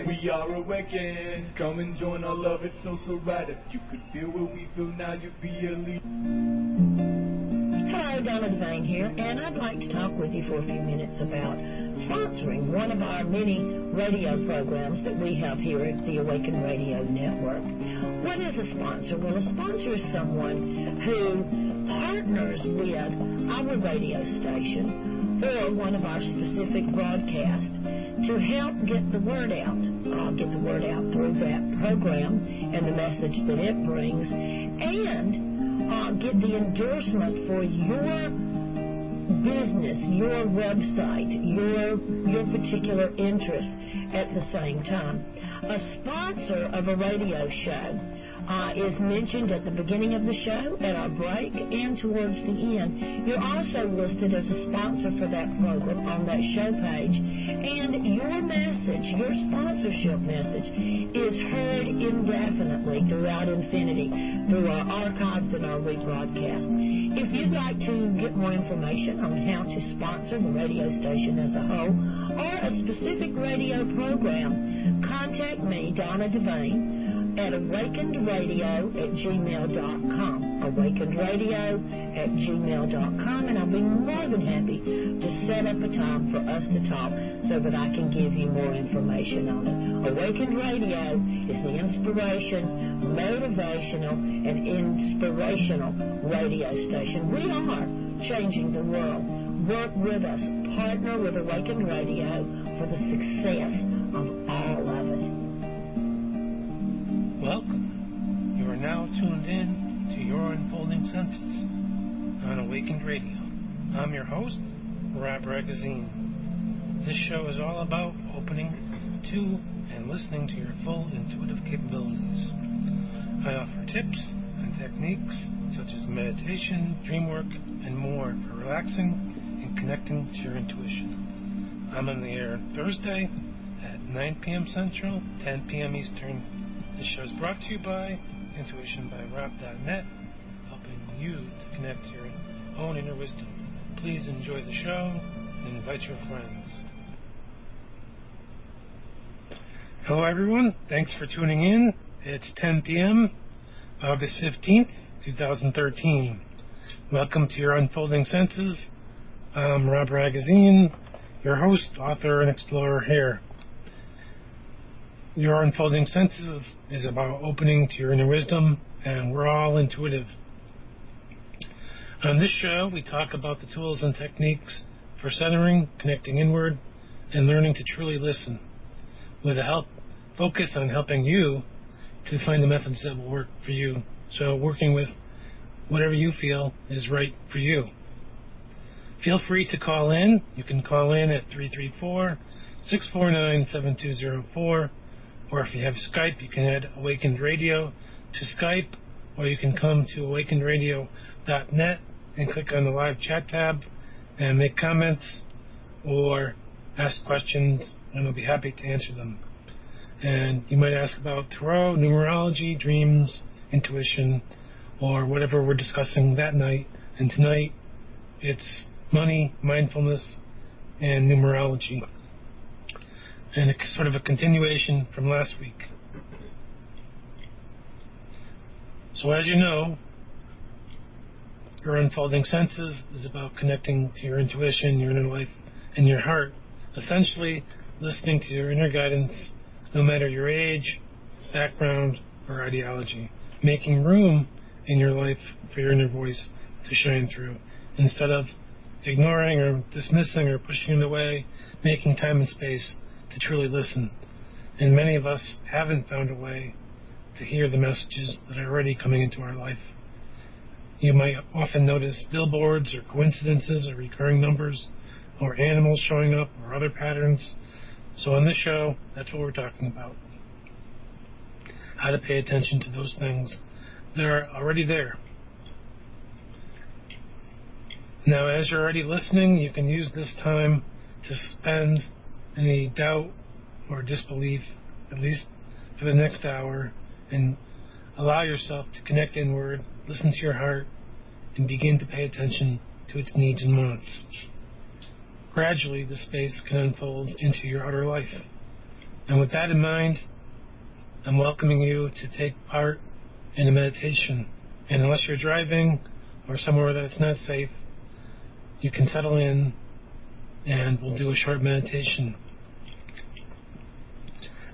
We are awakened. Come and join our love, it's so right. If you could feel what we feel now, you'd be a lead. Hello, Donna Devane here, and I'd like to talk with you for a few minutes about sponsoring one of our many radio programs that we have here at the Awaken Radio Network. What is a sponsor? Well, a sponsor is someone who partners with our radio station or one of our specific broadcasts to help get the word out through that program and the message that it brings, and get the endorsement for your business, your website, your particular interest at the same time. A sponsor of a radio show is mentioned at the beginning of the show, at our break, and towards the end. You're also listed as a sponsor for that program on that show page, and your message, your sponsorship message, is heard indefinitely throughout infinity through our archives and our rebroadcasts. If you'd like to get more information on how to sponsor the radio station as a whole or a specific radio program, contact me, Donna Devane, at awakenedradio@gmail.com. awakenedradio@gmail.com, and I'll be more than happy to set up a time for us to talk so that I can give you more information on it. Awakened Radio is the inspiration, motivational, and inspirational radio station. We are changing the world. Work with us. Partner with Awakened Radio for the success of all of us. Welcome. You are now tuned in to Your Unfolding Senses on Awakened Radio. I'm your host, Ragozzine. This show is all about opening to and listening to your full intuitive capabilities. I offer tips and techniques such as meditation, dream work, and more for relaxing and connecting to your intuition. I'm on the air Thursday at 9 p.m. Central, 10 p.m. Eastern. This show is brought to you by intuitionbyrob.net, helping you to connect to your own inner wisdom. Please enjoy the show and invite your friends. Hello, everyone. Thanks for tuning in. It's 10 p.m., August 15th, 2013. Welcome to Your Unfolding Senses. I'm Rob Ragozzine, your host, author, and explorer here. Your Unfolding Senses is about opening to your inner wisdom, and we're all intuitive. On this show, we talk about the tools and techniques for centering, connecting inward, and learning to truly listen, with a focus on helping you to find the methods that will work for you. So working with whatever you feel is right for you. Feel free to call in. You can call in at 334-649-7204. Or if you have Skype, you can add Awakened Radio to Skype, or you can come to awakenedradio.net and click on the live chat tab and make comments or ask questions, and I'll be happy to answer them. And you might ask about tarot, numerology, dreams, intuition, or whatever we're discussing that night. And tonight, it's money, mindfulness, and numerology. And it's sort of a continuation from last week. So as you know, Your Unfolding Senses is about connecting to your intuition, your inner life, and your heart. Essentially, listening to your inner guidance, no matter your age, background, or ideology. Making room in your life for your inner voice to shine through, instead of ignoring or dismissing or pushing it away, making time and space to truly listen. And many of us haven't found a way to hear the messages that are already coming into our life. You might often notice billboards or coincidences or recurring numbers or animals showing up or other patterns. So on this show, that's what we're talking about. How to pay attention to those things that are already there. Now, as you're already listening, you can use this time to suspend any doubt or disbelief, at least for the next hour, and allow yourself to connect inward, listen to your heart, and begin to pay attention to its needs and wants. Gradually, the space can unfold into your outer life. And with that in mind, I'm welcoming you to take part in a meditation. And unless you're driving or somewhere that's not safe, you can settle in and we'll do a short meditation.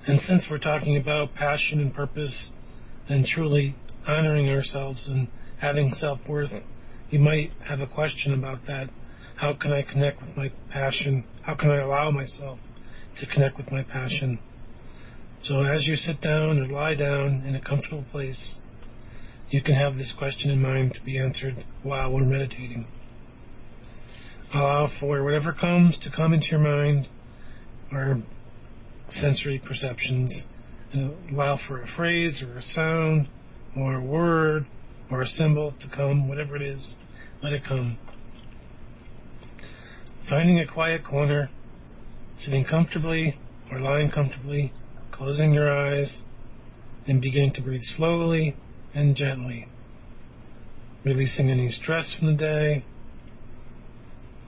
And since we're talking about passion and purpose and truly honoring ourselves and having self-worth, you might have a question about that. How can I connect with my passion? How can I allow myself to connect with my passion? So as you sit down or lie down in a comfortable place, you can have this question in mind to be answered while we're meditating. Allow for whatever comes to come into your mind or sensory perceptions, and allow for a phrase or a sound or a word or a symbol to come, whatever it is, let it come. Finding a quiet corner, sitting comfortably or lying comfortably, closing your eyes, and beginning to breathe slowly and gently, releasing any stress from the day,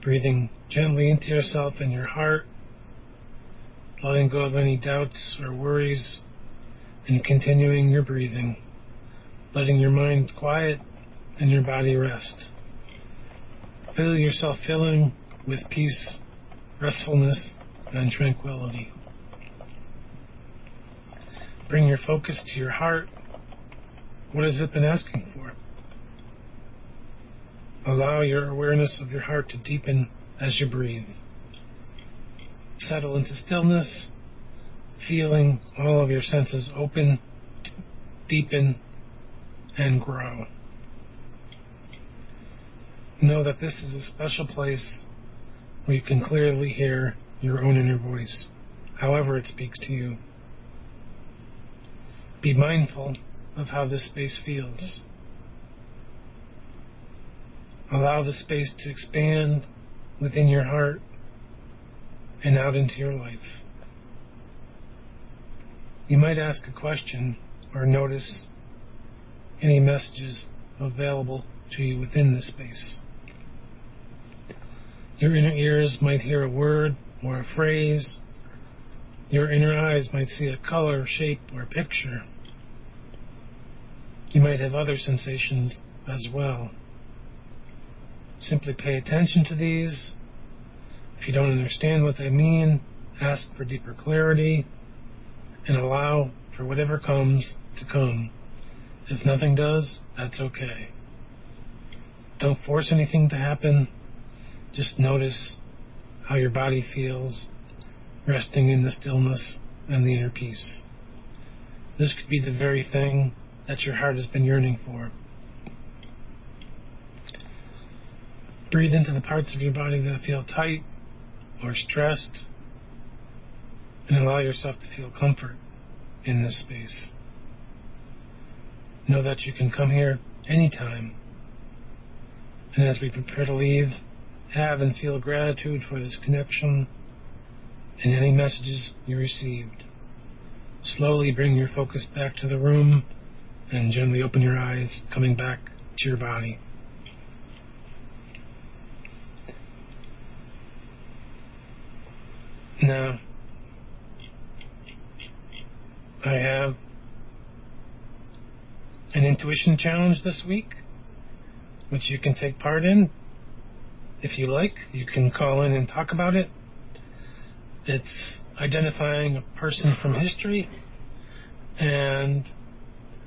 breathing gently into yourself and your heart, letting go of any doubts or worries, and continuing your breathing, letting your mind quiet and your body rest. Feel yourself filling with peace, restfulness, and tranquility. Bring your focus to your heart. What has it been asking for? Allow your awareness of your heart to deepen as you breathe. Settle into stillness, feeling all of your senses open, deepen, and grow. Know that this is a special place where you can clearly hear your own inner voice, however it speaks to you. Be mindful of how this space feels. Allow the space to expand within your heart and out into your life. You might ask a question or notice any messages available to you within this space. Your inner ears might hear a word or a phrase. Your inner eyes might see a color, shape, or picture. You might have other sensations as well. Simply pay attention to these. If you don't understand what they mean, ask for deeper clarity and allow for whatever comes to come. If nothing does, that's okay. Don't force anything to happen. Just notice how your body feels, resting in the stillness and the inner peace. This could be the very thing that your heart has been yearning for. Breathe into the parts of your body that feel tight or stressed, and allow yourself to feel comfort in this space. Know that you can come here anytime. And as we prepare to leave, have and feel gratitude for this connection and any messages you received. Slowly bring your focus back to the room and gently open your eyes, coming back to your body. Now, I have an intuition challenge this week, which you can take part in. If you like, you can call in and talk about it. It's identifying a person from history, and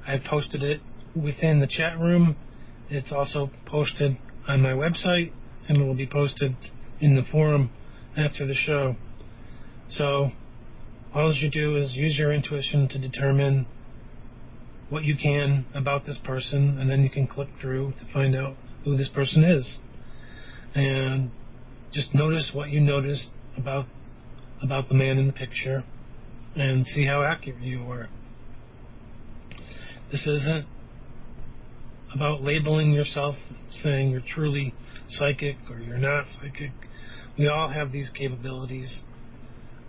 I posted it within the chat room. It's also posted on my website, and it will be posted in the forum after the show. So all you do is use your intuition to determine what you can about this person, and then you can click through to find out who this person is. And just notice what you noticed about the man in the picture and see how accurate you were. This isn't about labeling yourself, saying you're truly psychic or you're not psychic. We all have these capabilities.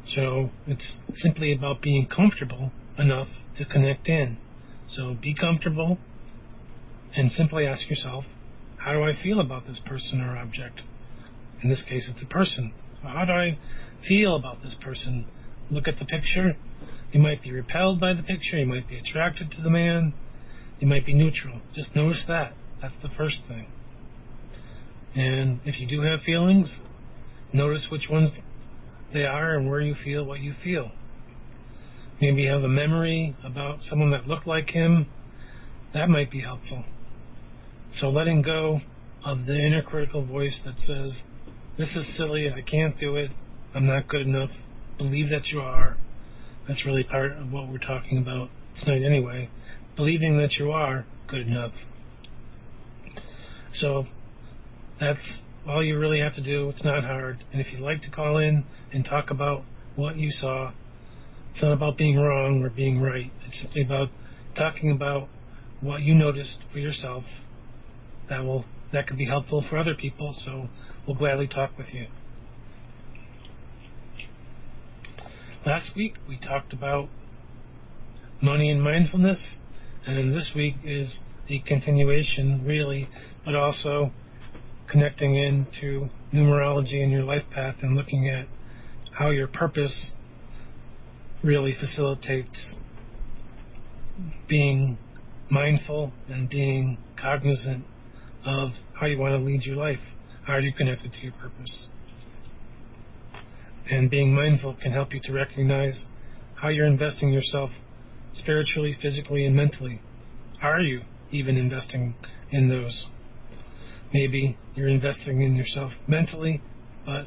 So it's simply about being comfortable enough to connect in. So be comfortable and simply ask yourself, how do I feel about this person or object? In this case, it's a person. So how do I feel about this person? look at the picture. You might be repelled by the picture. You might be attracted to the man. You might be neutral. Just notice that. That's the first thing. And if you do have feelings, notice which ones they are and where you feel what you feel. Maybe you have a memory about someone that looked like him. That might be helpful. So letting go of the inner critical voice that says, this is silly, I can't do it, I'm not good enough, believe that you are. That's really part of what we're talking about tonight anyway. Believing that you are good enough. So that's all you really have to do. It's not hard. And if you'd like to call in and talk about what you saw, it's not about being wrong or being right. It's simply about talking about what you noticed for yourself. That could be helpful for other people, so we'll gladly talk with you. Last week we talked about money and mindfulness, and this week is a continuation, really, but also connecting into numerology and your life path and looking at how your purpose really facilitates being mindful and being cognizant of how you want to lead your life. How are you connected to your purpose? And being mindful can help you to recognize how you're investing yourself spiritually, physically, and mentally. Are you even investing in those? Maybe you're investing in yourself mentally, but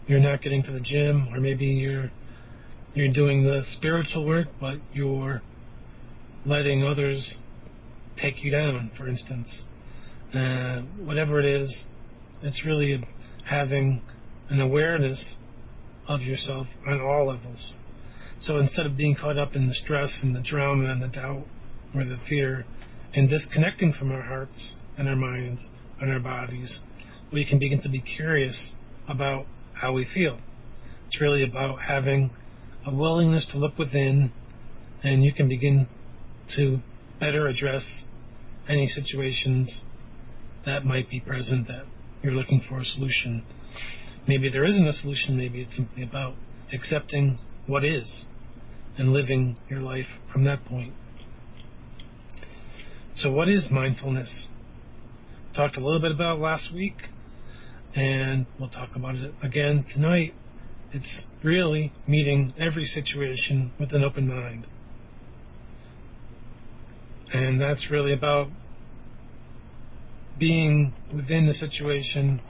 you're not getting to the gym, or maybe you're doing the spiritual work, but you're letting others take you down, for instance. Whatever it is, it's really having an awareness of yourself on all levels. So instead of being caught up in the stress and the drama and the doubt or the fear and disconnecting from our hearts and our minds and our bodies, we can begin to be curious about how we feel. It's really about having a willingness to look within, and you can begin to better address any situations that might be present that you're looking for a solution. Maybe there isn't a solution, maybe it's simply about accepting what is and living your life from that point. So what is mindfulness? Talked a little bit about last week, and we'll talk about it again tonight. It's really meeting every situation with an open mind. And that's really about being within the situation,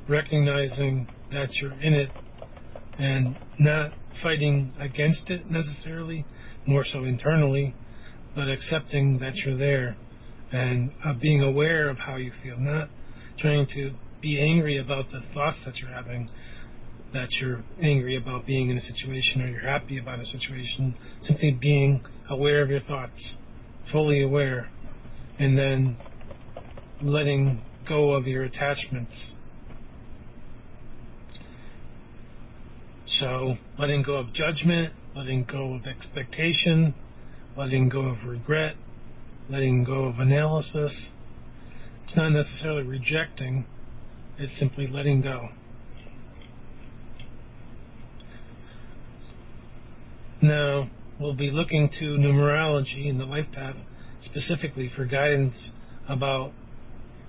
recognizing that you're in it, and not fighting against it necessarily, more so internally, but accepting that you're there and being aware of how you feel, not trying to be angry about the thoughts that you're having, that you're angry about being in a situation or you're happy about a situation, simply being aware of your thoughts, fully aware, and then letting go of your attachments. So letting go of judgment, letting go of expectation, letting go of regret, letting go of analysis. It's not necessarily rejecting, it's simply letting go. Now, we'll be looking to numerology in the life path specifically for guidance about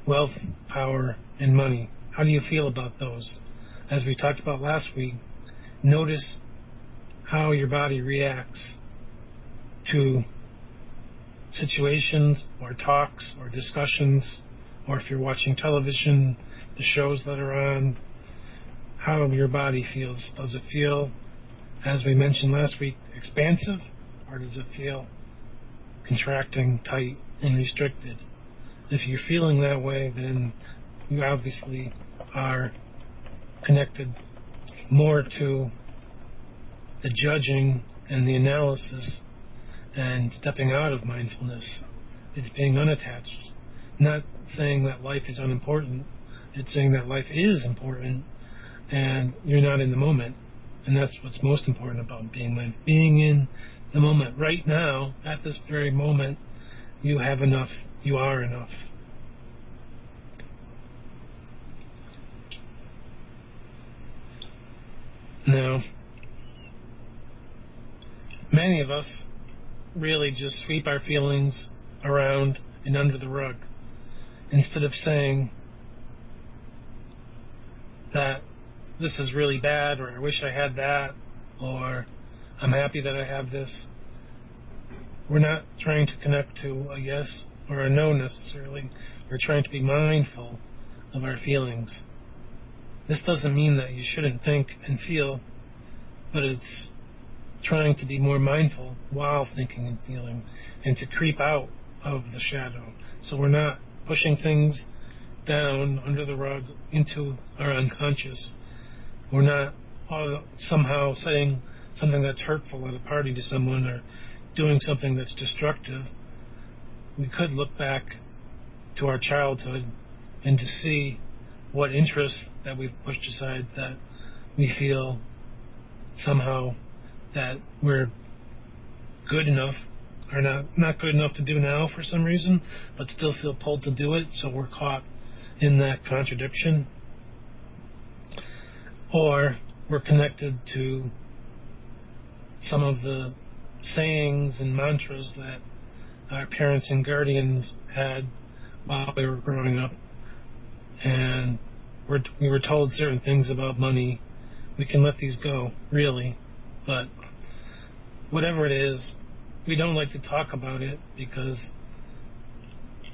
wealth, power, and money. How do you feel about those? As we talked about last week, notice how your body reacts to situations or talks or discussions, or if you're watching television, the shows that are on, how your body feels. Does it feel, as we mentioned last week, expansive, or does it feel contracting, tight, and restricted? If you're feeling that way, then you obviously are connected more to the judging and the analysis and stepping out of mindfulness. It's being unattached. Not saying that life is unimportant. It's saying that life is important and you're not in the moment. And that's what's most important about being in the moment. Right now, at this very moment, you have enough. You are enough. Now, many of us really just sweep our feelings around and under the rug instead of saying that this is really bad, or I wish I had that, or I'm happy that I have this. We're not trying to connect to a yes or a no necessarily. We're trying to be mindful of our feelings. This doesn't mean that you shouldn't think and feel, but it's trying to be more mindful while thinking and feeling, and to creep out of the shadow. So we're not pushing things down under the rug into our unconscious. We're not somehow saying something that's hurtful at a party to someone or doing something that's destructive. We could look back to our childhood and to see what interests that we've pushed aside that we feel somehow that we're good enough or not good enough to do now for some reason, but still feel pulled to do it, so we're caught in that contradiction. Or we're connected to some of the sayings and mantras that our parents and guardians had while we were growing up, and we were told certain things about money. We can let these go, really, but whatever it is, we don't like to talk about it because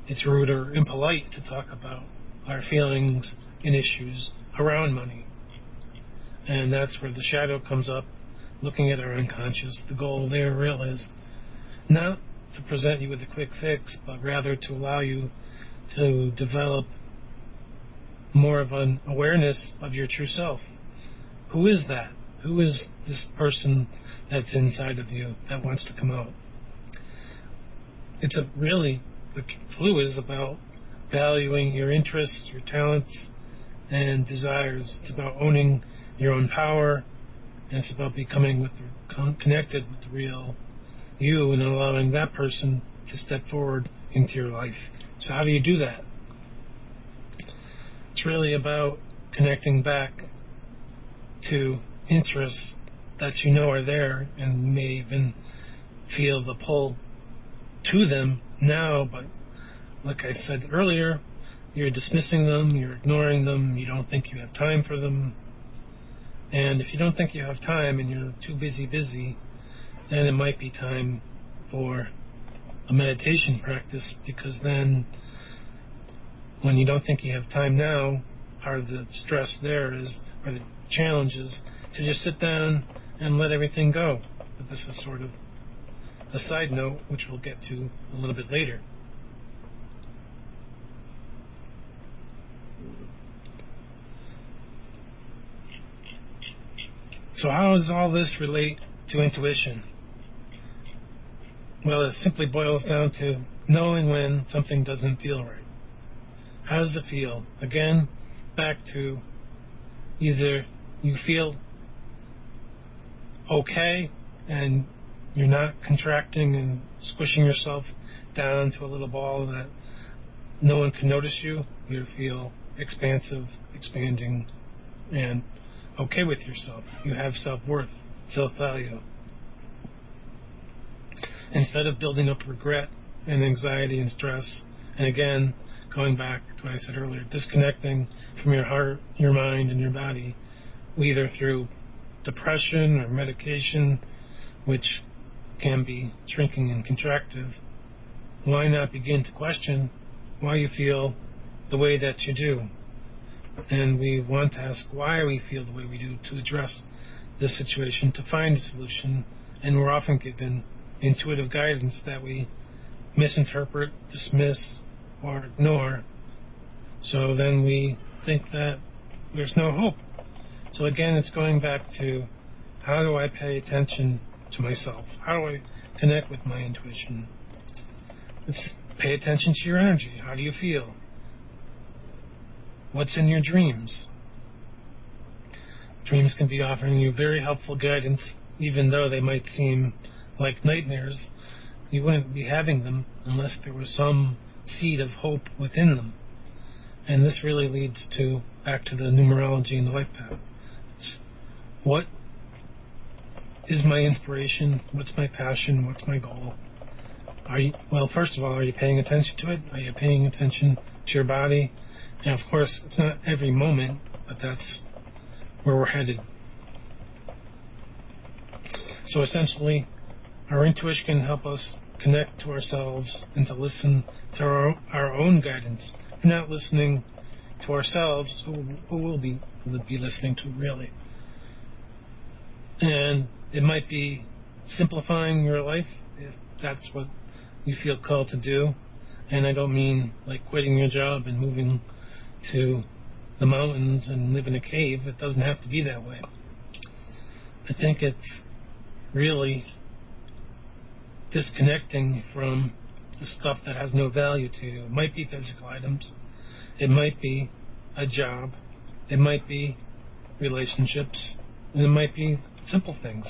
it's rude or impolite to talk about our feelings and issues around money. And that's where the shadow comes up, looking at our unconscious. The goal there really is not to present you with a quick fix, but rather to allow you to develop more of an awareness of your true self. Who is that? Who is this person that's inside of you that wants to come out? The clue is about valuing your interests, your talents, and desires. It's about owning your own power, and it's about becoming connected with the real you and allowing that person to step forward into your life. So how do you do that? It's really about connecting back to interests that you know are there, and you may even feel the pull to them now, but like I said earlier, you're dismissing them, you're ignoring them, you don't think you have time for them. And if you don't think you have time and you're too busy, then it might be time for a meditation practice, because then when you don't think you have time now, part of the stress there is, or the challenge is, to just sit down and let everything go. But this is sort of a side note, which we'll get to a little bit later. So how does all this relate to intuition? Well, it simply boils down to knowing when something doesn't feel right. How does it feel? Again, back to either you feel okay and you're not contracting and squishing yourself down to a little ball that no one can notice you. You feel expansive, expanding, and okay with yourself. You have self-worth, self-value. Instead of building up regret and anxiety and stress, and again, going back to what I said earlier, disconnecting from your heart, your mind, and your body, either through depression or medication, which can be shrinking and contractive, why not begin to question why you feel the way that you do? And we want to ask why we feel the way we do to address this situation, to find a solution, and we're often given intuitive guidance that we misinterpret, dismiss, or ignore. So then we think that there's no hope. So again, it's going back to, how do I pay attention to myself? How do I connect with my intuition? It's pay attention to your energy. How do you feel? What's in your dreams? Dreams can be offering you very helpful guidance, even though they might seem like nightmares. You wouldn't be having them unless there was some seed of hope within them. And this really leads back to the numerology and the life path. What is my inspiration? What's my passion? What's my goal? Well, first of all, are you paying attention to it? Are you paying attention to your body? And of course, it's not every moment, but that's where we're headed. So essentially, our intuition can help us connect to ourselves and to listen to our own guidance. If we're not listening to ourselves, who will be listening to, really? And it might be simplifying your life, if that's what you feel called to do. And I don't mean like quitting your job and moving to the mountains and live in a cave. It doesn't have to be that way. I think it's really disconnecting from the stuff that has no value to you. It might be physical items. It might be a job. It might be relationships. And it might be simple things.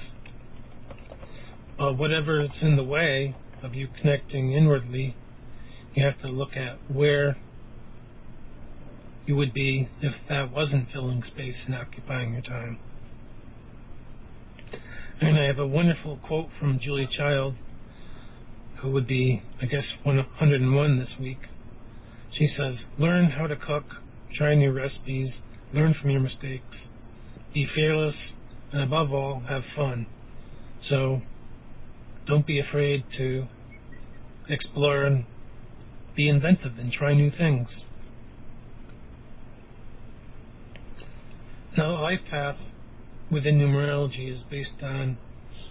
But whatever is in the way of you connecting inwardly, you have to look at where you would be if that wasn't filling space and occupying your time. And I have a wonderful quote from Julia Child, who would be, I guess, 101 this week. She says, "Learn how to cook, try new recipes, learn from your mistakes, be fearless, and above all, have fun." So don't be afraid to explore and be inventive and try new things. Now, the life path within numerology is based on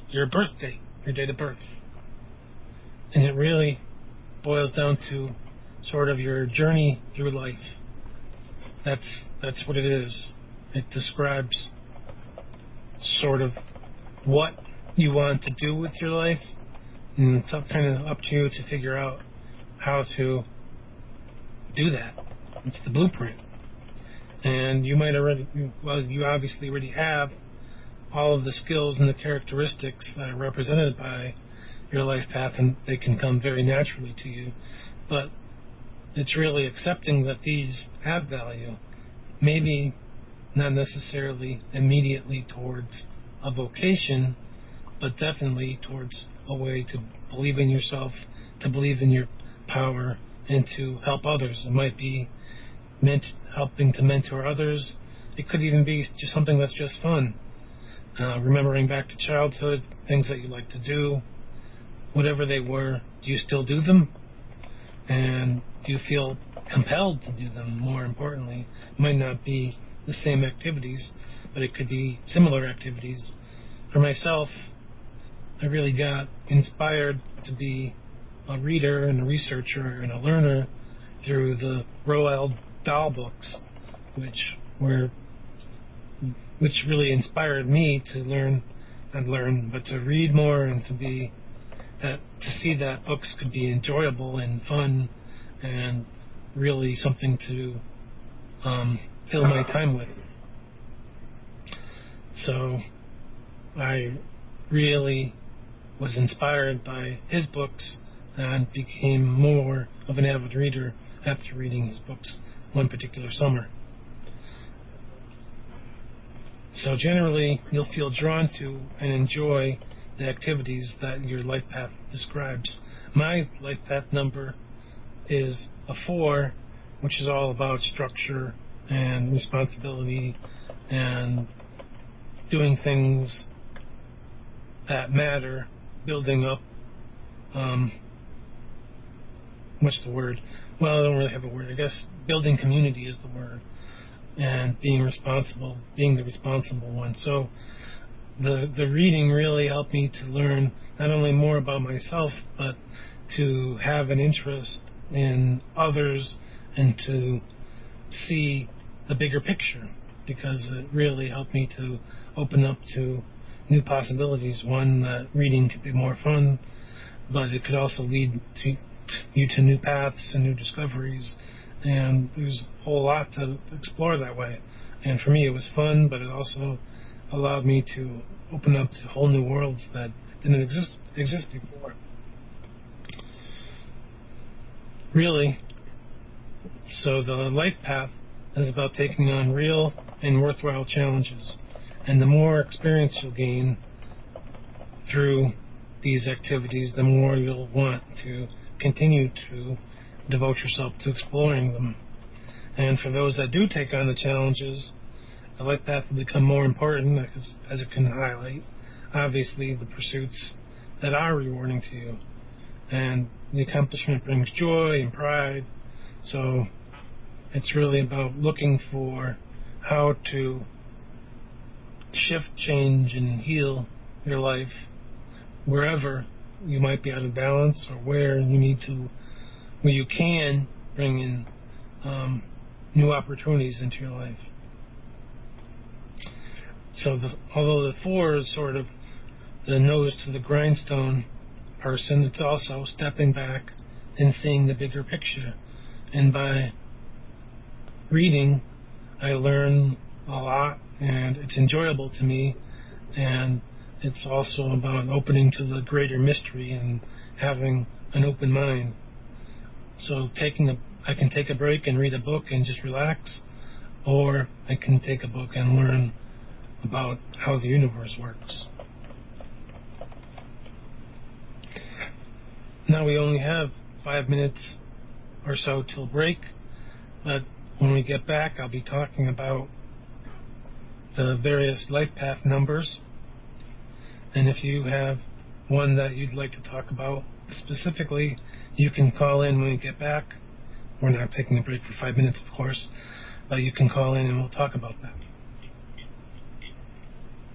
your birth date, your date of birth. And it really boils down to sort of your journey through life. That's what it is. It describes sort of what you want to do with your life, and it's kind of up to you to figure out how to do that. It's the blueprint. And you obviously already have all of the skills and the characteristics that are represented by your life path, and they can come very naturally to you. But it's really accepting that these have value, maybe not necessarily immediately towards a vocation, but definitely towards a way to believe in yourself, to believe in your power, and to help others. It might be helping to mentor others. It could even be just something that's just fun. Remembering back to childhood, things that you like to do, whatever they were, do you still do them? And do you feel compelled to do them, more importantly? It might not be the same activities, but it could be similar activities. For myself, I really got inspired to be a reader and a researcher and a learner through the Roald Dahl books, which really inspired me to to read more, and to see that books could be enjoyable and fun and really something to fill my time with. So I really was inspired by his books and became more of an avid reader after reading his books one particular summer. So generally, you'll feel drawn to and enjoy the activities that your life path describes. My life path number is a 4, which is all about structure and responsibility and doing things that matter, building up, what's the word? Well, I don't really have a word. I guess building community is the word. And being responsible, being the responsible one. So the reading really helped me to learn not only more about myself, but to have an interest in others and to see the bigger picture, because it really helped me to open up to new possibilities. One, that reading could be more fun, but it could also lead you to new paths and new discoveries, and there's a whole lot to explore that way. And for me, it was fun, but it also allowed me to open up to whole new worlds that didn't exist before. Really, so the life path is about taking on real and worthwhile challenges, and the more experience you'll gain, through these activities, the more you'll want to continue to devote yourself to exploring them. And for those that do take on the challenges, the life path will become more important as it can highlight, obviously, the pursuits that are rewarding to you. And the accomplishment brings joy and pride. So it's really about looking for how to shift, change, and heal your life wherever you might be out of balance, or where you can bring in new opportunities into your life. So although the 4 is sort of the nose to the grindstone person, it's also stepping back and seeing the bigger picture. And by reading, I learn a lot, and it's enjoyable to me, and it's also about opening to the greater mystery and having an open mind. So I can take a break and read a book and just relax, or I can take a book and learn about how the universe works. Now we only have 5 minutes or so till break, but when we get back, I'll be talking about the various life path numbers. And if you have one that you'd like to talk about specifically, you can call in when we get back. We're not taking a break for 5 minutes, of course, but you can call in and we'll talk about that.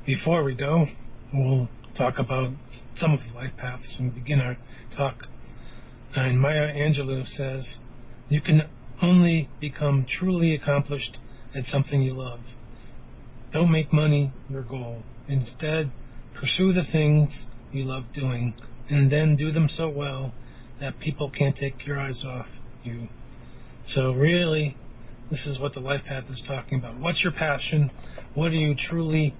Before we go, we'll talk about some of the life paths and begin our talk. And Maya Angelou says, you can only become truly accomplished at something you love. Don't make money your goal. Instead, pursue the things you love doing, and then do them so well that people can't take your eyes off you. So really, this is what the life path is talking about. What's your passion? What do you truly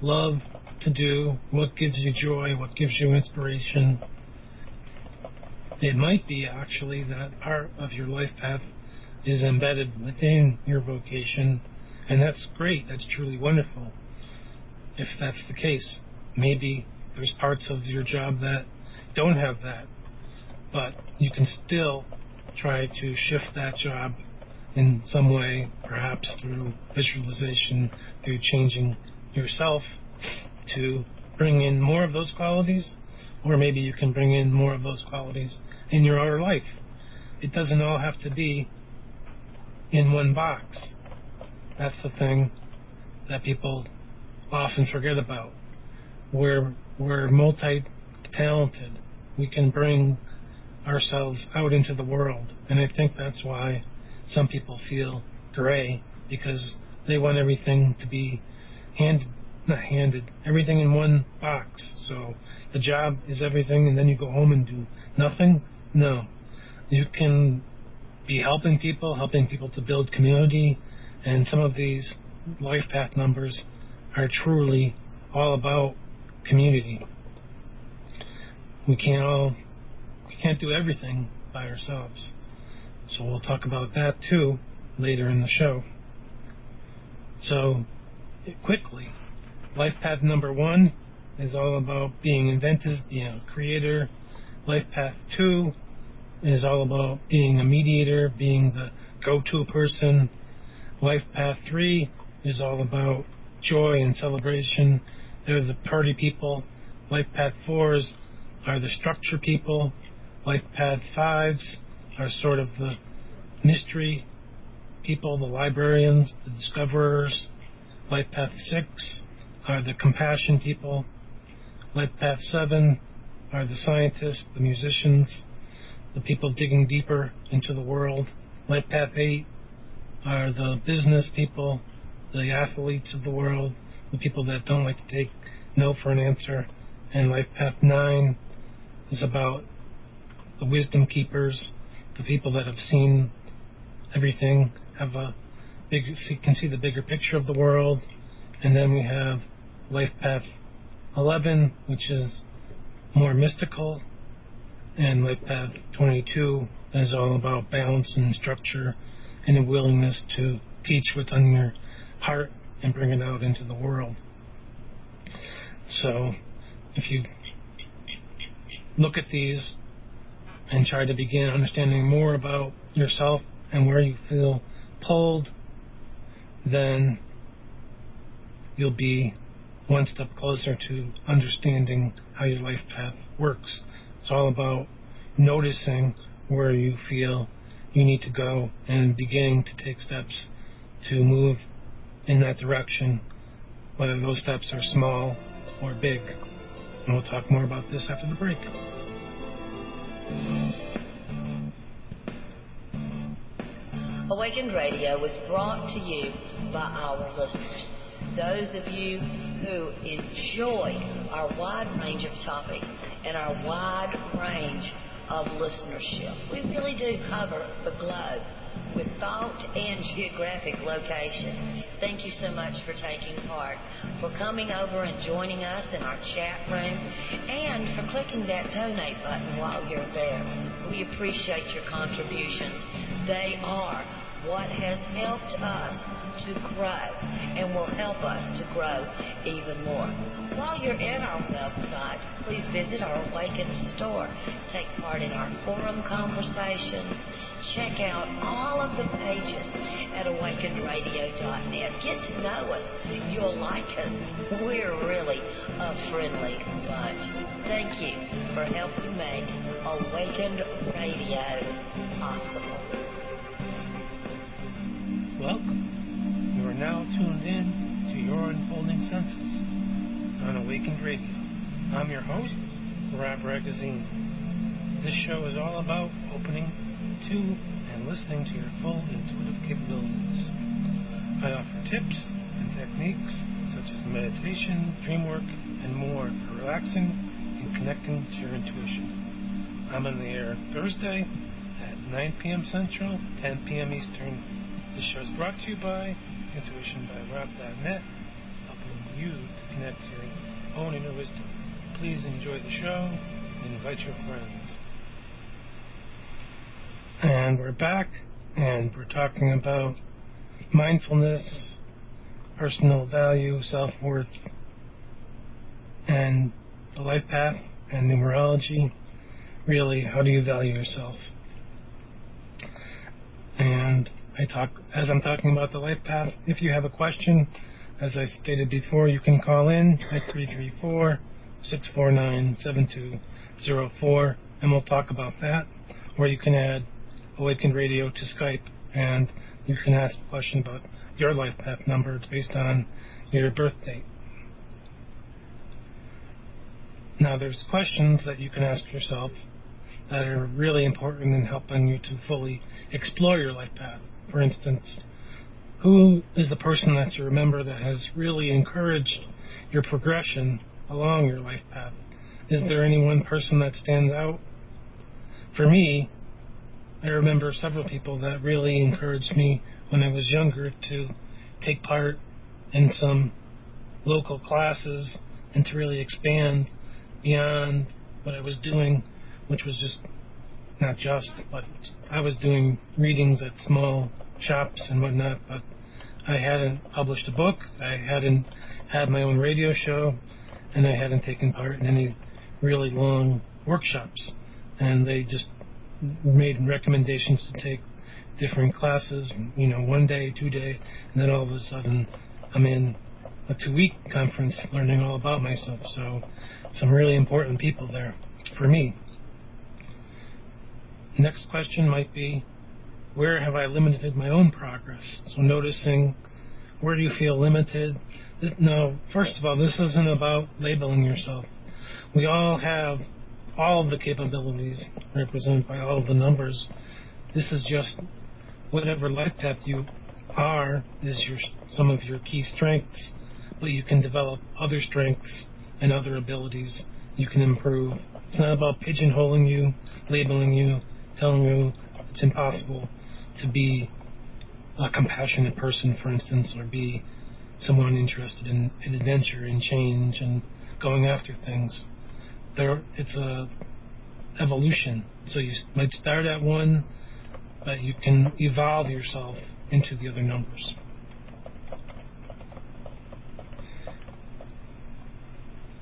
love to do? What gives you joy? What gives you inspiration? It might be actually that part of your life path is embedded within your vocation, and that's great. That's truly wonderful if that's the case. Maybe there's parts of your job that don't have that, but you can still try to shift that job in some way, perhaps through visualization, through changing yourself to bring in more of those qualities, or maybe you can bring in more of those qualities in your outer life. It doesn't all have to be in one box. That's the thing that people often forget about. We're multi-talented. We can bring ourselves out into the world, and I think that's why some people feel gray, because they want everything to be everything in one box. So the job is everything, and then you go home and do nothing. No, you can be helping people to build community, and some of these life path numbers are truly all about community. We can't do everything by ourselves. So we'll talk about that too later in the show. So quickly, life path number 1 is all about being inventive, being a creator. Life path 2 is all about being a mediator, being the go-to person. Life path 3 is all about joy and celebration. They're the party people. Life path 4s are the structure people. Life path 5s are sort of the mystery people, the librarians, the discoverers. Life path 6 are the compassion people. Life path 7 are the scientists, the musicians, the people digging deeper into the world. Life path 8 are the business people, the athletes of the world, the people that don't like to take no for an answer. And life path 9 is about the wisdom keepers, the people that have seen everything, can see the bigger picture of the world. And then we have life path 11, which is more mystical, and life path 22 is all about balance and structure and a willingness to teach what's on your heart and bring it out into the world. So if you look at these and try to begin understanding more about yourself and where you feel pulled, then you'll be one step closer to understanding how your life path works. It's all about noticing where you feel you need to go and beginning to take steps to move in that direction, whether those steps are small or big. And we'll talk more about this after the break. Awakened Radio was brought to you by our listeners. Those of you who enjoy our wide range of topics and our wide range of listenership. We really do cover the globe with thought and geographic location. Thank you so much for taking part, for coming over and joining us in our chat room, and for clicking that donate button while you're there. We appreciate your contributions. They are what has helped us to grow and will help us to grow even more. While you're at our website, please visit our Awakened store. Take part in our forum conversations. Check out all of the pages at awakenedradio.net. Get to know us. You'll like us. We're really a friendly bunch. Thank you for helping make Awakened Radio possible. Welcome. You are now tuned in to Your Unfolding Senses on Awakened Radio. I'm your host, Ragozzine. This show is all about opening to and listening to your full intuitive capabilities. I offer tips and techniques such as meditation, dream work, and more for relaxing and connecting to your intuition. I'm on the air Thursday at 9 p.m. Central, 10 p.m. Eastern. This show is brought to you by intuitionbyrob.net, helping you to connect to your own inner wisdom. Please enjoy the show and invite your friends. And we're back, and we're talking about mindfulness, personal value, self-worth, and the life path and numerology. Really, how do you value yourself? And as I'm talking about the life path, if you have a question, as I stated before, you can call in at 334-649-7204, and we'll talk about that. Or you can add Awakened Radio to Skype, and you can ask a question about your life path number. It's based on your birth date. Now, there's questions that you can ask yourself that are really important in helping you to fully explore your life path. For instance, who is the person that you remember that has really encouraged your progression along your life path? Is there any one person that stands out? For me, I remember several people that really encouraged me when I was younger to take part in some local classes and to really expand beyond what I was doing, which was but I was doing readings at small shops and whatnot, but I hadn't published a book, I hadn't had my own radio show, and I hadn't taken part in any really long workshops. And they just made recommendations to take different classes, 1 day, 2 day, and then all of a sudden I'm in a 2-week conference learning all about myself. So some really important people there for me. Next question might be, where have I limited my own progress? So noticing, where do you feel limited? Now, first of all, this isn't about labeling yourself. We all have all of the capabilities represented by all of the numbers. This is just whatever life path you are is some of your key strengths, but you can develop other strengths and other abilities you can improve. It's not about pigeonholing you, labeling you, telling you it's impossible to be a compassionate person, for instance, or be someone interested in adventure and change and going after things. It's a evolution. So you might start at one, but you can evolve yourself into the other numbers.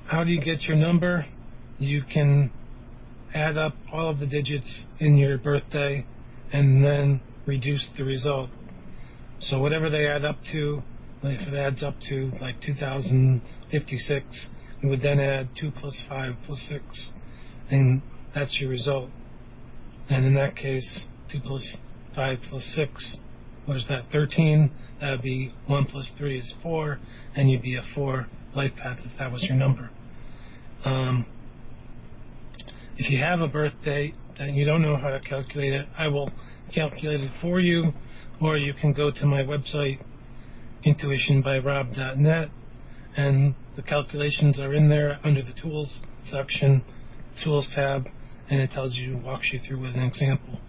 How do you get your number? You can add up all of the digits in your birthday and then reduce the result. So whatever they add up to, like if it adds up to like 2056, you would then add 2 plus 5 plus 6, and that's your result. And in that case, 2 plus 5 plus 6, what is that, 13? That would be 1 plus 3 is 4, and you'd be a 4 life path if that was your number. If you have a birth date and you don't know how to calculate it, I will calculate it for you, or you can go to my website, intuitionbyrob.net, and the calculations are in there under the Tools section, Tools tab, and it walks you through with an example.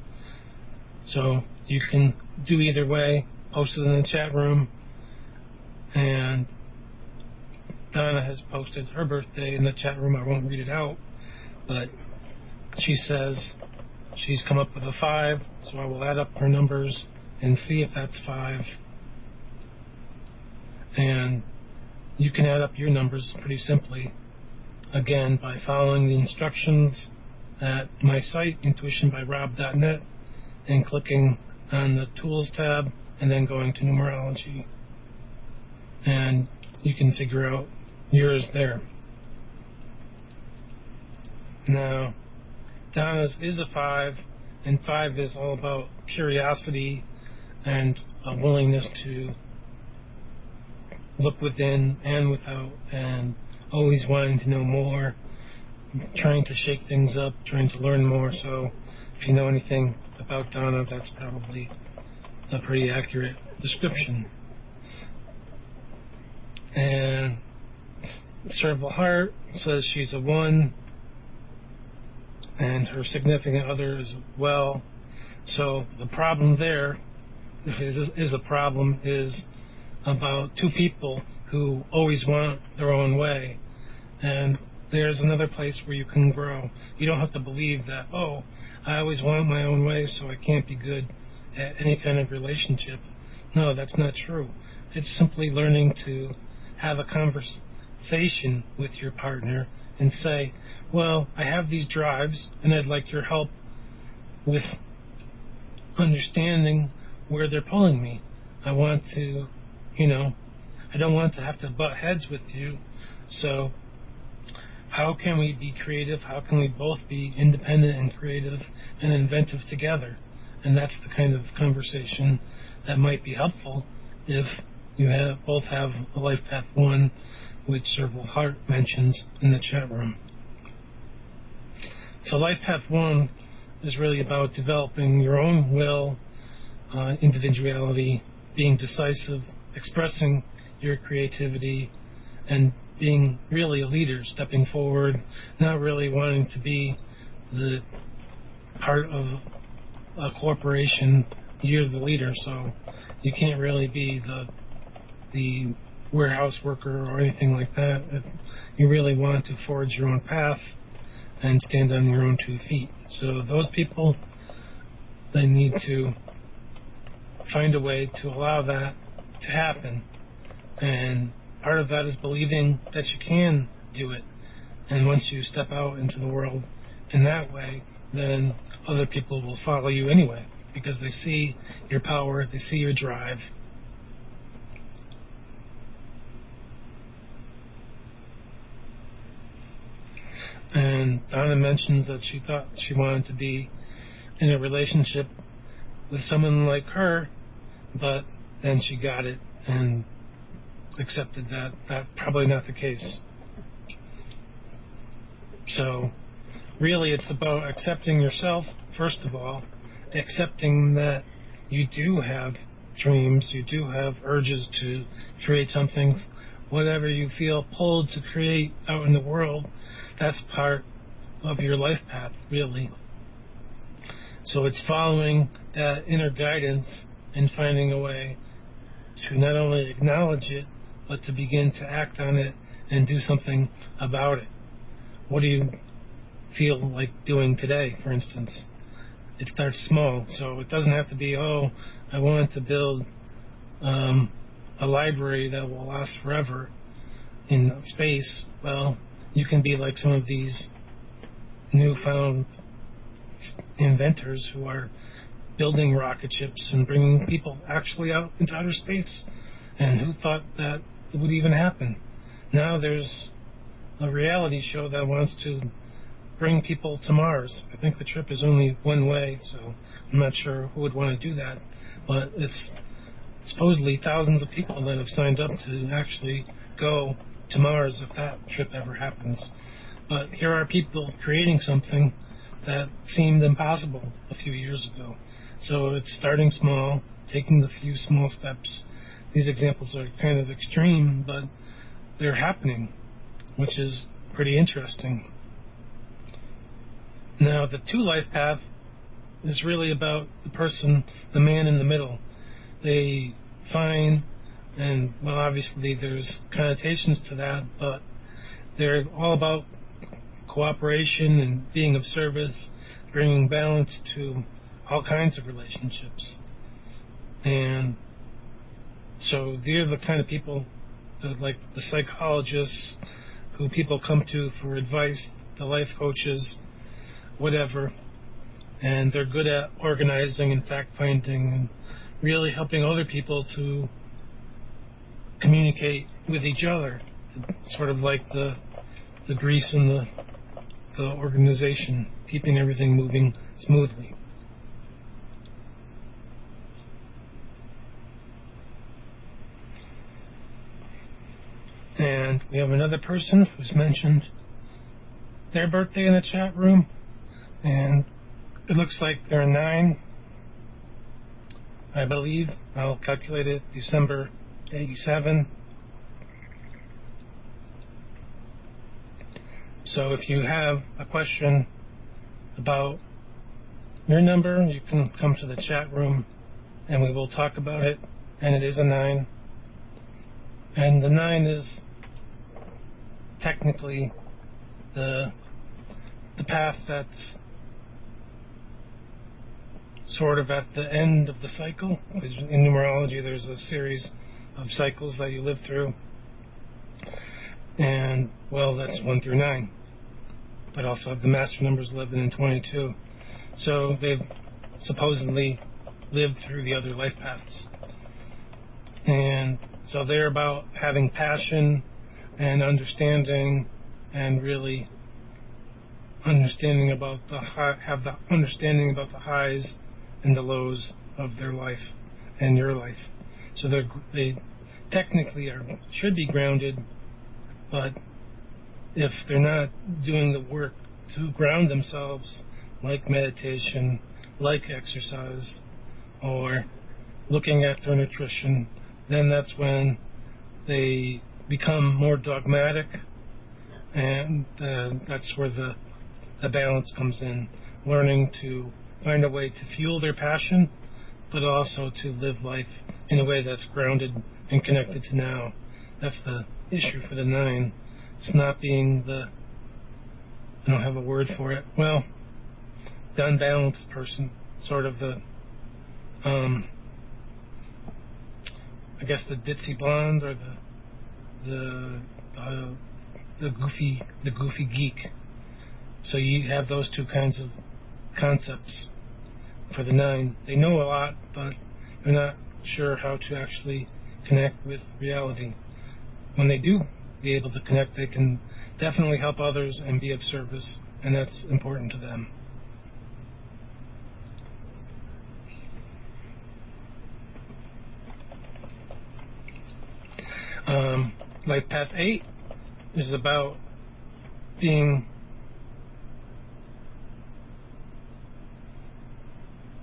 So you can do either way, post it in the chat room, and Donna has posted her birthday in the chat room. I won't read it out, but she says she's come up with a 5, so I will add up her numbers and see if that's 5. And you can add up your numbers pretty simply, again, by following the instructions at my site, intuitionbyrob.net, and clicking on the Tools tab and then going to Numerology. And you can figure out yours there. Now, Donna's is a 5, and 5 is all about curiosity and a willingness to look within and without, and always wanting to know more, trying to shake things up, trying to learn more. So if you know anything about Donna, that's probably a pretty accurate description. And Cerebral Heart says she's a 1, and her significant other is well. So the problem there, if it is a problem, is about two people who always want their own way. And there's another place where you can grow. You don't have to believe that, oh, I always want my own way, so I can't be good at any kind of relationship. No, that's not true. It's simply learning to have a conversation with your partner and say, well, I have these drives, and I'd like your help with understanding where they're pulling me. I want to, I don't want to have to butt heads with you, so how can we be creative? How can we both be independent and creative and inventive together? And that's the kind of conversation that might be helpful if you both have a Life Path 1, which Cerebral Heart mentions in the chat room. So Life Path 1 is really about developing your own will, individuality, being decisive, expressing your creativity, and being really a leader, stepping forward, not really wanting to be the part of a corporation. You're the leader, so you can't really be the warehouse worker or anything like that. You really want to forge your own path and stand on your own 2 feet. So those people, they need to find a way to allow that to happen. And part of that is believing that you can do it. And once you step out into the world in that way, then other people will follow you anyway, because they see your power, they see your drive. And Donna mentions that she thought she wanted to be in a relationship with someone like her, but then she got it and accepted that that's probably not the case. So really it's about accepting yourself, first of all, accepting that you do have dreams, you do have urges to create something, whatever you feel pulled to create out in the world, that's part of your life path, really. So it's following that inner guidance and finding a way to not only acknowledge it, but to begin to act on it and do something about it. What do you feel like doing today, for instance? It starts small, so it doesn't have to be, oh, I want to build a library that will last forever in space. Well, you can be like some of these newfound inventors who are building rocket ships and bringing people actually out into outer space. And who thought that it would even happen? Now there's a reality show that wants to bring people to Mars. I think the trip is only one way, so I'm not sure who would want to do that. But it's supposedly thousands of people that have signed up to actually go to Mars if that trip ever happens. But here are people creating something that seemed impossible a few years ago. So it's starting small, taking the few small steps. These examples are kind of extreme, but they're happening, which is pretty interesting. Now, the 2 life path is really about the person, the man in the middle. They find, and well, obviously there's connotations to that, but they're all about cooperation and being of service, bringing balance to all kinds of relationships. And so they're the kind of people that, like the psychologists who people come to for advice, the life coaches, whatever, and they're good at organizing and fact-finding and really helping other people to communicate with each other, sort of like the grease in the organization, keeping everything moving smoothly. And we have another person who's mentioned their birthday in the chat room, and it looks like they're 9, I believe. I'll calculate it, December 87. So if you have a question about your number, you can come to the chat room and we will talk about it. And it is a 9. And the 9 is technically the path that's sort of at the end of the cycle. In numerology, there's a series of cycles that you live through. And, well, that's 1 through 9. But also have the master numbers 11 and 22. So they've supposedly lived through the other life paths. And so they're about having passion and understanding, and really understanding about have the understanding about the highs and the lows of their life and your life. So they technically should be grounded, but if they're not doing the work to ground themselves, like meditation, like exercise, or looking at their nutrition, then that's when they become more dogmatic, and that's where the balance comes in, learning to find a way to fuel their passion, but also to live life in a way that's grounded and connected to now. That's the issue for the 9. It's not being I don't have a word for it, well, the unbalanced person, sort of the I guess the ditzy blonde, or the goofy geek. So you have those two kinds of concepts for the 9. They know a lot, but they're not sure how to actually connect with reality. When they do be able to connect, they can definitely help others and be of service, and that's important to them. Life Path 8 is about being,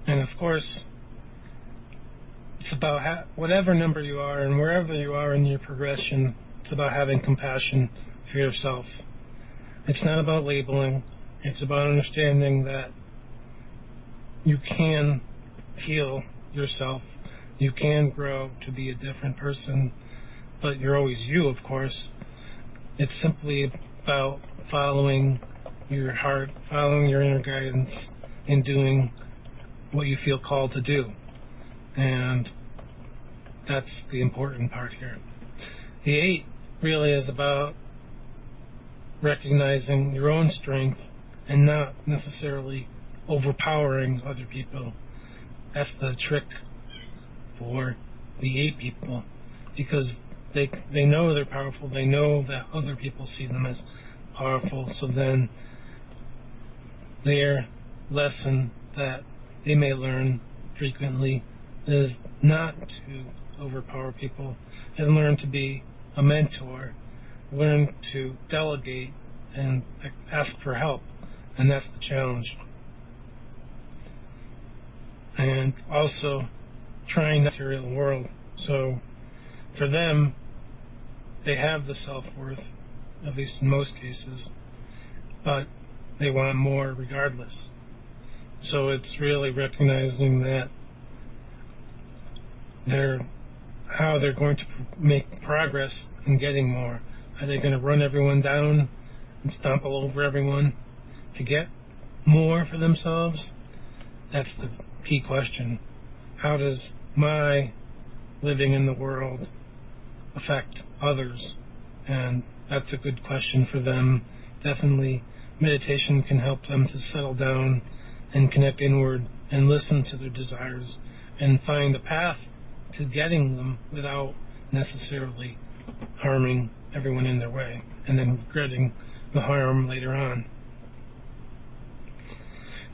and of course, it's about whatever number you are and wherever you are in your progression, it's about having compassion for yourself. It's not about labeling. It's about understanding that you can heal yourself. You can grow to be a different person, but you're always you, of course. It's simply about following your heart, following your inner guidance, and doing what you feel called to do. And that's the important part here. The 8 really is about recognizing your own strength and not necessarily overpowering other people. That's the trick for the 8 people, because they know they're powerful, they know that other people see them as powerful, so then their lesson that they may learn frequently is not to overpower people and learn to be a mentor, learn to delegate and ask for help, and that's the challenge. And also trying the material world. So for them, they have the self-worth, at least in most cases, but they want more regardless. So it's really recognizing that how they're going to make progress in getting more. Are they going to run everyone down and stomp all over everyone to get more for themselves? That's the key question. How does my living in the world affect others? And that's a good question for them. Definitely meditation can help them to settle down and connect inward and listen to their desires and find a path to getting them without necessarily harming everyone in their way and then regretting the harm later on.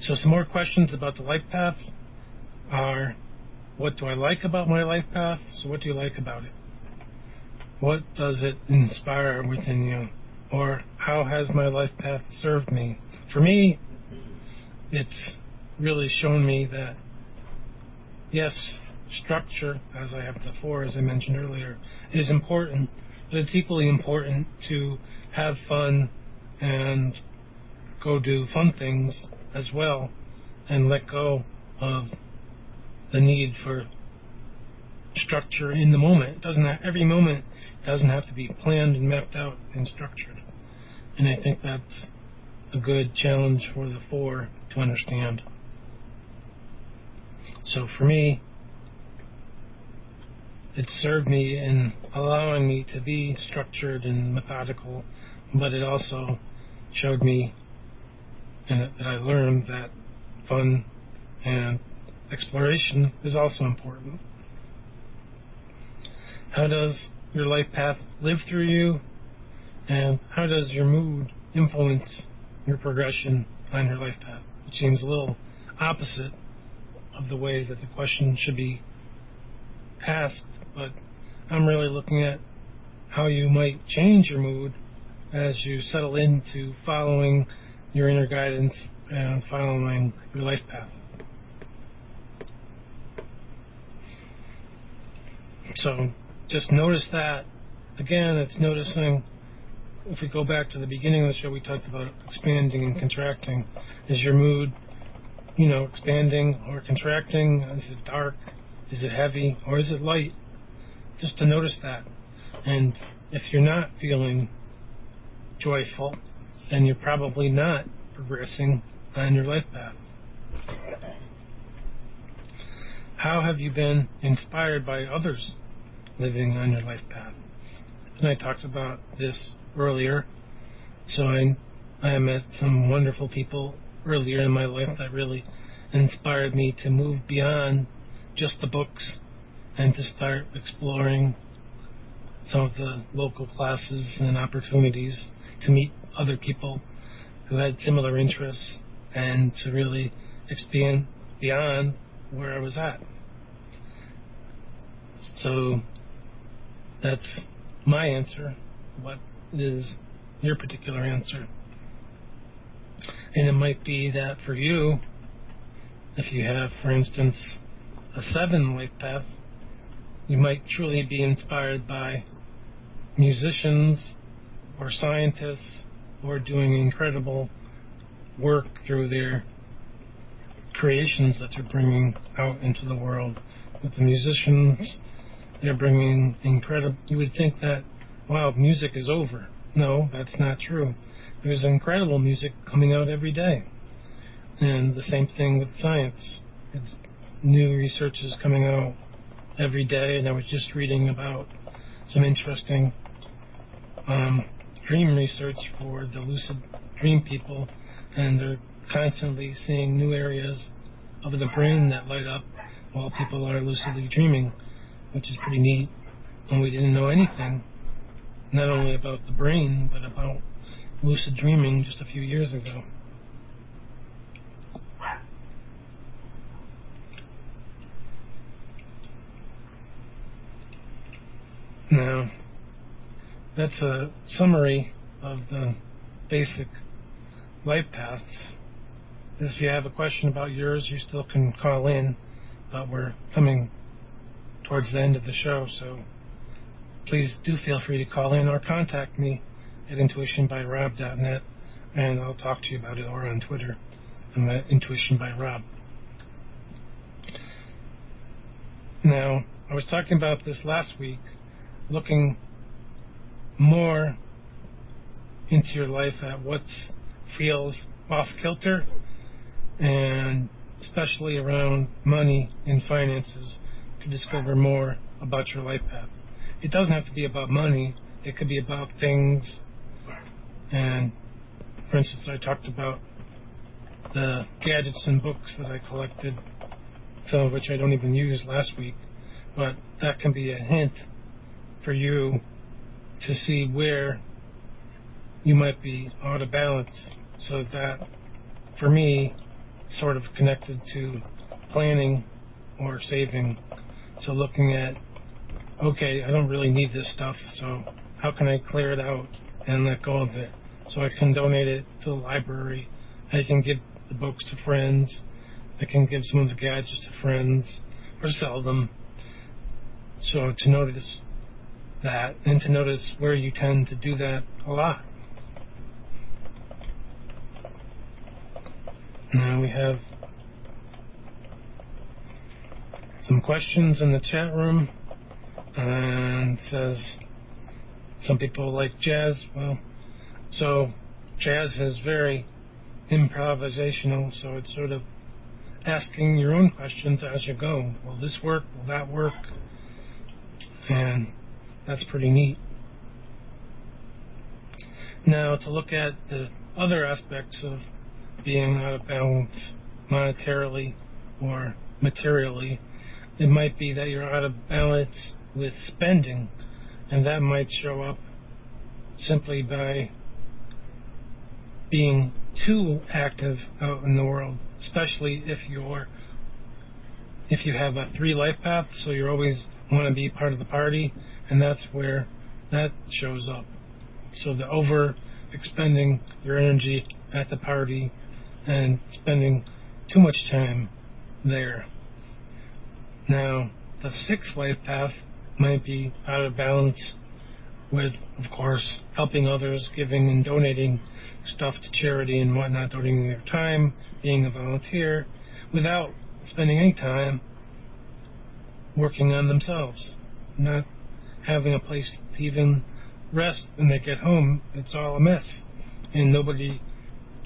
So some more questions about the life path are, what do I like about my life path? So what do you like about it? What does it inspire within you? Or how has my life path served me? For me, it's really shown me that, yes, structure, as I have the 4, as I mentioned earlier, is important, but it's equally important to have fun and go do fun things as well and let go of the need for structure in the moment. Every moment doesn't have to be planned and mapped out and structured. And I think that's a good challenge for the 4 to understand. So for me, it served me in allowing me to be structured and methodical, but it also showed me and that I learned that fun and exploration is also important. How does your life path live through you, and how does your mood influence your progression on your life path? It seems a little opposite of the way that the question should be asked, but I'm really looking at how you might change your mood as you settle into following your inner guidance and following your life path. So just notice that. Again, it's noticing, if we go back to the beginning of the show, we talked about expanding and contracting. Is your mood, expanding or contracting? Is it dark? Is it heavy? Or is it light? Just to notice that. And if you're not feeling joyful, then you're probably not progressing on your life path. How have you been inspired by others living on your life path? And I talked about this earlier. So I met some wonderful people earlier in my life that really inspired me to move beyond just the books and to start exploring some of the local classes and opportunities to meet other people who had similar interests and to really expand beyond where I was at. So that's my answer. What is your particular answer? And it might be that for you, if you have, for instance, a 7 life path, you might truly be inspired by musicians or scientists or doing incredible work through their creations that they're bringing out into the world. With the musicians, they're bringing incredible... You would think that, wow, music is over. No, that's not true. There's incredible music coming out every day. And the same thing with science. It's new research is coming out every day, and I was just reading about some interesting dream research for the lucid dream people and they're constantly seeing new areas of the brain that light up while people are lucidly dreaming, which is pretty neat. And we didn't know anything, not only about the brain, but about lucid dreaming just a few years ago. Now, that's a summary of the basic life paths. If you have a question about yours, you still can call in, but we're coming towards the end of the show, so please do feel free to call in or contact me at intuitionbyrob.net, and I'll talk to you about it, or on Twitter. I'm at intuitionbyrob. Now, I was talking about this last week, looking more into your life at what feels off kilter, and especially around money and finances, to discover more about your life path. It doesn't have to be about money. It could be about things. And for instance, I talked about the gadgets and books that I collected, some of which I don't even use, last week, but that can be a hint for you to see where you might be out of balance. So that, for me, sort of connected to planning or saving. So looking at, okay, I don't really need this stuff, so how can I clear it out and let go of it? So I can donate it to the library, I can give the books to friends, I can give some of the gadgets to friends, or sell them. So to notice that, and to notice where you tend to do that a lot. Now we have some questions in the chat room, and it says some people like jazz. Well, so jazz is very improvisational, so it's sort of asking your own questions as you go. Will this work? Will that work? And that's pretty neat. Now, to look at the other aspects of being out of balance monetarily or materially, it might be that you're out of balance with spending, and that might show up simply by being too active out in the world, especially if you have a 3 life path, so you always want to be part of the party, and that's where that shows up. So the over expending your energy at the party and spending too much time there. Now, the 6th life path might be out of balance with, of course, helping others, giving and donating stuff to charity and whatnot, donating their time, being a volunteer, without spending any time working on themselves, not having a place to even rest when they get home. It's all a mess, and nobody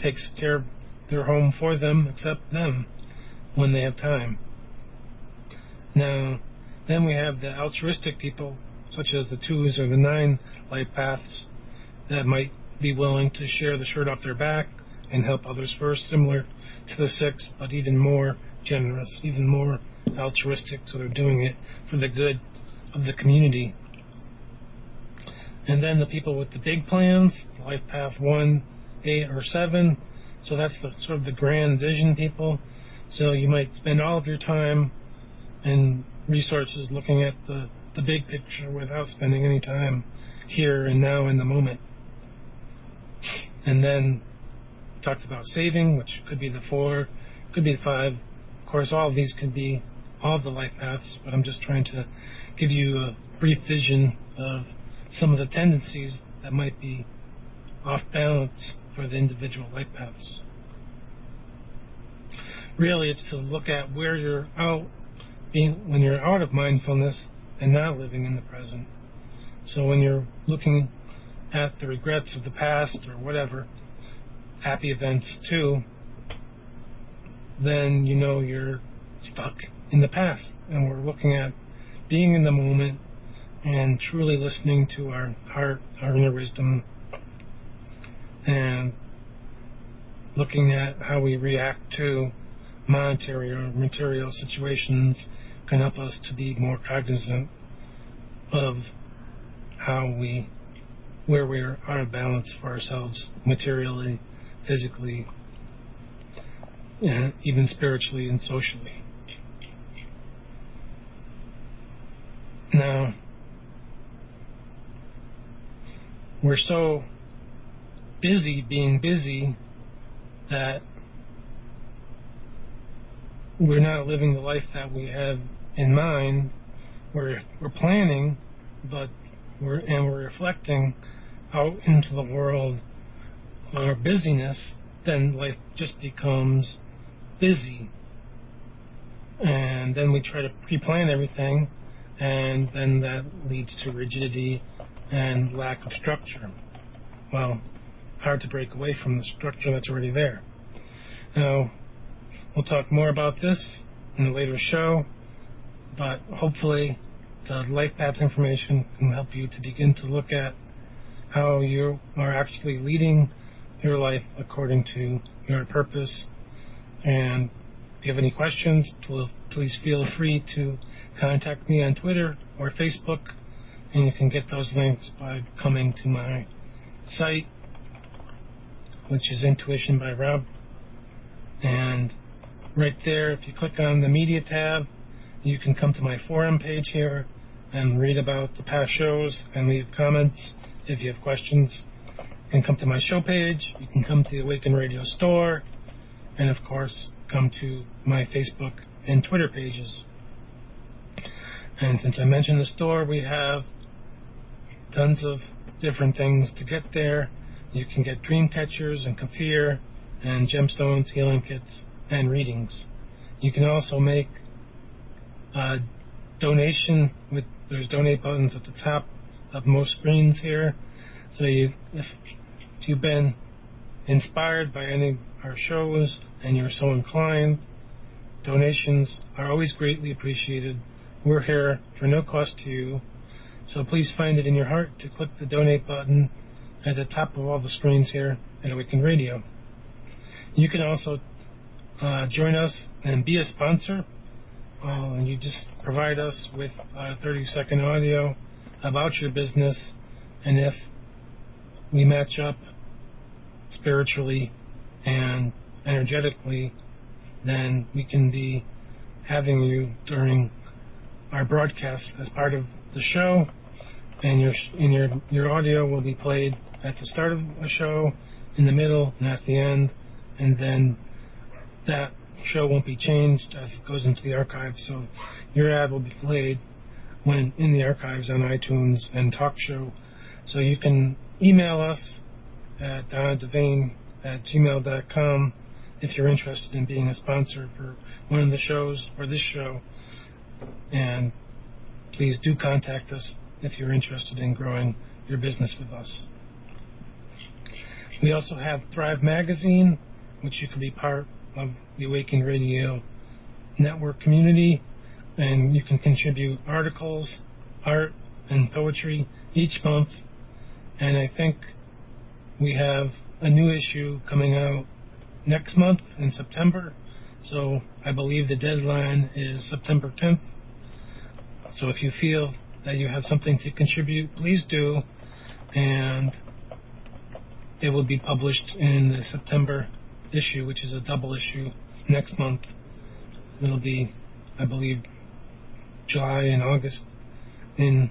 takes care of their home for them except them when they have time. Now, then we have the altruistic people, such as the 2s or the 9 life paths, that might be willing to share the shirt off their back and help others first, similar to the 6, but even more generous, even more altruistic, so they're doing it for the good of the community. And then the people with the big plans, life path 1, 8, or 7, so that's the sort of the grand vision people. So you might spend all of your time and resources looking at the big picture without spending any time here and now in the moment. And then talked about saving, which could be the 4, could be the 5. Of course, all of these could be all of the life paths, but I'm just trying to give you a brief vision of some of the tendencies that might be off balance for the individual life paths. Really, it's to look at where you're out, when you're out of mindfulness and not living in the present. So when you're looking at the regrets of the past or whatever, happy events too, then you know you're stuck in the past. And we're looking at being in the moment and truly listening to our heart, our inner wisdom, and looking at how we react to monetary or material situations can help us to be more cognizant of where we are out of balance for ourselves materially, physically, and even spiritually and socially. Now, we're so busy being busy that we're not living the life that we have in mind. We're planning, but we're reflecting out into the world our busyness. Then life just becomes busy, and then we try to pre-plan everything, and then that leads to rigidity and lack of structure. Well, hard to break away from the structure that's already there. Now, we'll talk more about this in a later show, but hopefully the Life Path information can help you to begin to look at how you are actually leading your life according to your purpose. And if you have any questions, please feel free to contact me on Twitter or Facebook, and you can get those links by coming to my site, which is Intuition by Rob. And right there, if you click on the media tab, you can come to my forum page here and read about the past shows and leave comments if you have questions. You can come to my show page, you can come to the Awaken Radio store, and of course come to my Facebook and Twitter pages. And since I mentioned the store, we have tons of different things to get there. You can get dream catchers and kefir and gemstones, healing kits, and readings. You can also make a donation there's donate buttons at the top of most screens here. So if you've been inspired by any of our shows and you're so inclined, donations are always greatly appreciated. We're here for no cost to you, so please find it in your heart to click the donate button at the top of all the screens here at Awaken Radio. You can also join us and be a sponsor. And you just provide us with 30-second audio about your business, and if we match up spiritually and energetically, then we can be having you during our broadcast as part of the show, and your audio will be played at the start of the show, in the middle, and at the end, and then that show won't be changed as it goes into the archives. So your ad will be played when in the archives on iTunes and Talk Show. So you can email us at donnadevane@gmail.com if you're interested in being a sponsor for one of the shows or this show. And please do contact us if you're interested in growing your business with us. We also have Thrive Magazine, which you can be part of the Awaken Radio Network community, and you can contribute articles, art, and poetry each month. And I think we have a new issue coming out next month in September, so I believe the deadline is September 10th. So if you feel that you have something to contribute, please do, and it will be published in the September issue, which is a double issue next month. It'll be, I believe, July and August in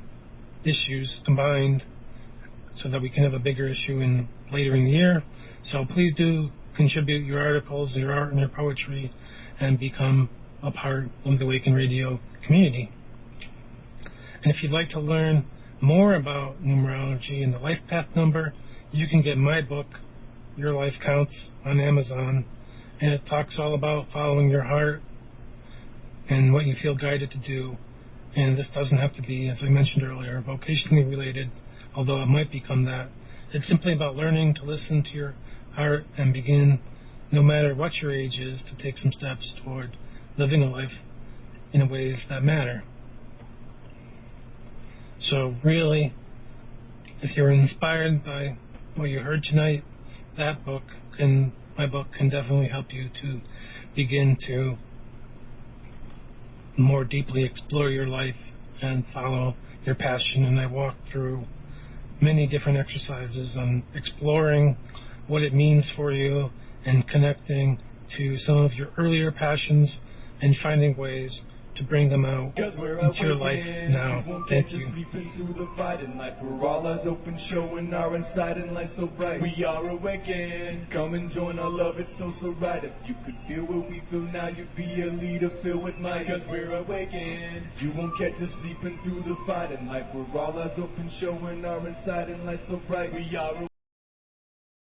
issues combined, so that we can have a bigger issue later in the year. So please do contribute your articles, your art, and your poetry, and become a part of the Awaken Radio community. And if you'd like to learn more about numerology and the Life Path number, you can get my book, Your Life Counts, on Amazon, and it talks all about following your heart and what you feel guided to do. And this doesn't have to be, as I mentioned earlier, vocationally related, although it might become that. It's simply about learning to listen to your heart and begin, no matter what your age is, to take some steps toward living a life in ways that matter. So really, if you're inspired by what you heard tonight, that book can my book can definitely help you to begin to more deeply explore your life and follow your passion. And I walk through many different exercises on exploring what it means for you and connecting to some of your earlier passions and finding ways to bring them out into your life now. Thank you. Through the fight in life, we're all eyes open, showing our inside and light so bright. We are awakened. Come and join our love, it's so right. If you could feel what we feel now, you'd be a leader filled with might. Cause we're awakened. You won't catch us sleeping through the fight in life. We're all eyes open, showing our inside and light so bright. We are